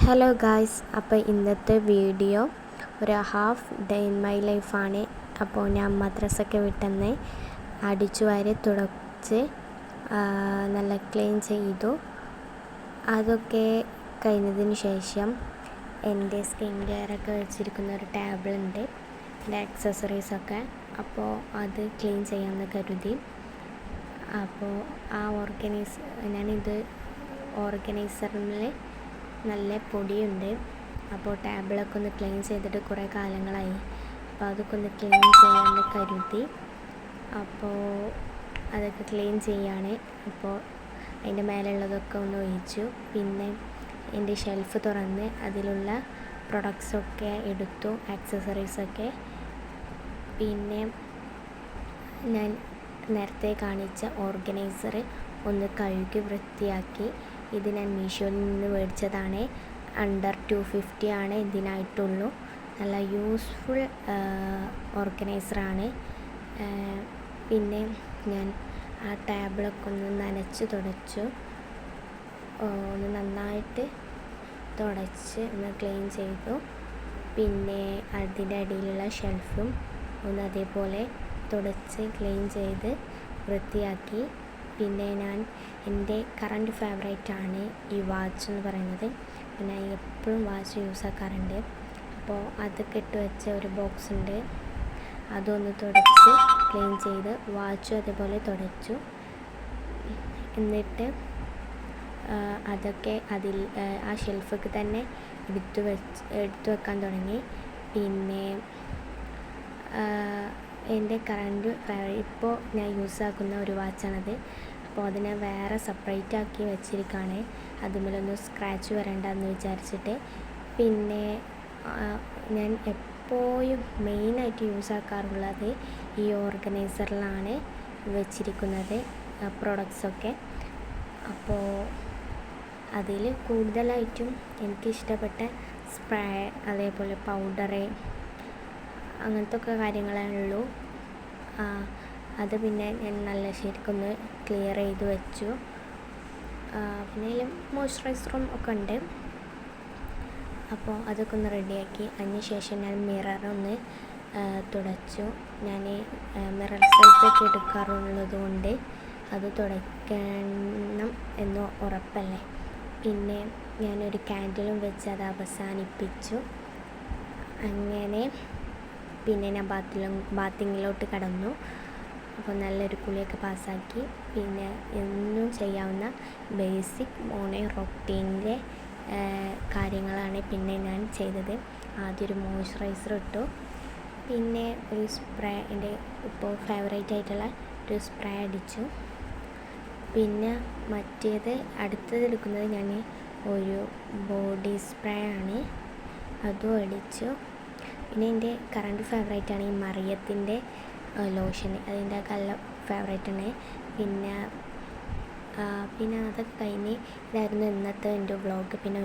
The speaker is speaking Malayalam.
ഹലോ ഗായ്സ്, അപ്പോൾ ഇന്നത്തെ വീഡിയോ ഒരു ഹാഫ് ഡേ ഇൻ മൈ ലൈഫാണ്. അപ്പോൾ ഞാൻ മദ്രസയൊക്കെ വിട്ടെന്ന് അടിച്ചു വാരി തുടച്ച് നല്ല ക്ലീൻ ചെയ്തു. അതൊക്കെ കഴിഞ്ഞതിന് ശേഷം എൻ്റെ സ്കിൻ കെയറൊക്കെ വെച്ചിരിക്കുന്ന ഒരു ടേബിളുണ്ട്, എൻ്റെ ആക്സസറീസൊക്കെ. അപ്പോൾ അത് ക്ലീൻ ചെയ്യാമെന്ന് കരുതി. അപ്പോൾ ഞാനിത് ഓർഗനൈസറിൽ നല്ല പൊടിയുണ്ട്. അപ്പോൾ ടേബിളൊക്കെ ഒന്ന് ക്ലീൻ ചെയ്തിട്ട് കുറേ കാലങ്ങളായി. അപ്പോൾ അതൊക്കെ ഒന്ന് ക്ലീൻ ചെയ്യാമെന്ന് കരുതി. അപ്പോൾ അതൊക്കെ ക്ലീൻ ചെയ്യാണ്. അപ്പോൾ അതിൻ്റെ മേലുള്ളതൊക്കെ ഒന്ന് ഒഴിച്ചു. പിന്നെ എൻ്റെ ഷെൽഫ് തുറന്ന് അതിലുള്ള പ്രൊഡക്ട്സൊക്കെ എടുത്തു, ആക്സസറീസൊക്കെ. പിന്നെ ഞാൻ നേരത്തെ കാണിച്ച ഓർഗനൈസർ ഒന്ന് കഴുകി വൃത്തിയാക്കി. ഇത് ഞാൻ മീഷോയിൽ നിന്ന് മേടിച്ചതാണ്. അണ്ടർ 250 ആണ് ഇതിനായിട്ടുള്ളൂ. നല്ല യൂസ്ഫുൾ ഓർഗനൈസറാണ്. പിന്നെ ഞാൻ ആ ടേബിളൊക്കെ ഒന്ന് നനച്ച് തുടച്ചു, ഒന്ന് നന്നായിട്ട് തുടച്ച് ഒന്ന് ക്ലീൻ ചെയ്തു. പിന്നെ അതിൻ്റെ അടിയിലുള്ള ഷെൽഫും ഒന്ന് അതേപോലെ തുടച്ച് ക്ലീൻ ചെയ്ത് വൃത്തിയാക്കി. പിന്നെ ഞാൻ എൻ്റെ കറണ്ട് ഫേവറേറ്റാണ് ഈ വാച്ച് എന്ന് പറയുന്നത്. പിന്നെ എപ്പോഴും വാച്ച് യൂസ് ആക്കാറുണ്ട്. അപ്പോൾ അതൊക്കെ ഇട്ട് വെച്ച ഒരു ബോക്സ് ഉണ്ട്, അതൊന്ന് തുടച്ച് ക്ലീൻ ചെയ്ത് വാച്ചും അതേപോലെ തുടച്ചു. എന്നിട്ട് അതൊക്കെ ആ ഷെൽഫൊക്കെ തന്നെ എടുത്തു വെക്കാൻ തുടങ്ങി. പിന്നെ എൻ്റെ കറണ്ട് ഇപ്പോൾ ഞാൻ യൂസ് ആക്കുന്ന ഒരു വാച്ചാണത്. അപ്പോൾ അതിനെ വേറെ സെപ്പറേറ്റ് ആക്കി വെച്ചിരിക്കുകയാണ്, അതുമേലൊന്നും സ്ക്രാച്ച് വരണ്ടെന്ന് വിചാരിച്ചിട്ട്. പിന്നെ ഞാൻ എപ്പോഴും മെയിനായിട്ട് യൂസ് ആക്കാറുള്ളത് ഈ ഓർഗനൈസറിലാണ് വെച്ചിരിക്കുന്നത് പ്രൊഡക്ട്സൊക്കെ. അപ്പോൾ അതിൽ കൂടുതലായിട്ടും എനിക്കിഷ്ടപ്പെട്ട സ്പ്രേ, അതേപോലെ പൗഡറ്, അങ്ങനത്തെ ഒക്കെ കാര്യങ്ങളേ ഉള്ളൂ. അത് പിന്നെ ഞാൻ നല്ല ശരിക്കൊന്ന് ക്ലിയർ ചെയ്ത് വെച്ചു. പിന്നെ അതിൽ മോയ്സ്ചറൈസറും ഒക്കെ ഉണ്ട്. അപ്പോൾ അതൊക്കെ ഒന്ന് റെഡിയാക്കി. അതിന് ശേഷം ഞാൻ മിററൊന്ന് തുടച്ചു. ഞാൻ മിറർ സെൽഫിയൊക്കെ എടുക്കാറുള്ളത് കൊണ്ട് അത് തുടയ്ക്കണം എന്ന് ഉറപ്പല്ലേ. പിന്നെ ഞാനൊരു ക്യാൻഡിലും വെച്ച് അത് അവസാനിപ്പിച്ചു. അങ്ങനെ പിന്നെ ഞാൻ ബാത്തിങ്ങിലോട്ട് കടന്നു. അപ്പോൾ നല്ലൊരു കുളിയൊക്കെ പാസ്സാക്കി. പിന്നെ എന്നും ചെയ്യാവുന്ന ബേസിക് മോർണിംഗ് റൊട്ടീനിലെ കാര്യങ്ങളാണ് പിന്നെ ഞാൻ ചെയ്തത്. ആദ്യം ഒരു മോയ്സ്ചറൈസർ ഇട്ടു. പിന്നെ ഒരു സ്പ്രേ, എൻ്റെ ഇപ്പോൾ ഫേവറേറ്റ് ആയിട്ടുള്ള ഒരു സ്പ്രേ അടിച്ചു. പിന്നെ അടുത്തത് എടുക്കുന്നത് ഞാൻ ഒരു ബോഡി സ്പ്രേ ആണ്, അതും അടിച്ചു. പിന്നെ എൻ്റെ കറണ്ട് ഫേവറേറ്റാണ് ഈ മറിയത്തിൻ്റെ ലോഷൻ, അതിൻ്റെ നല്ല ഫേവറേറ്റാണ്. പിന്നെ അതൊക്കെ കഴിഞ്ഞ് ഇതായിരുന്നു ഇന്നത്തെ എൻ്റെ വ്ളോഗ്. പിന്നെ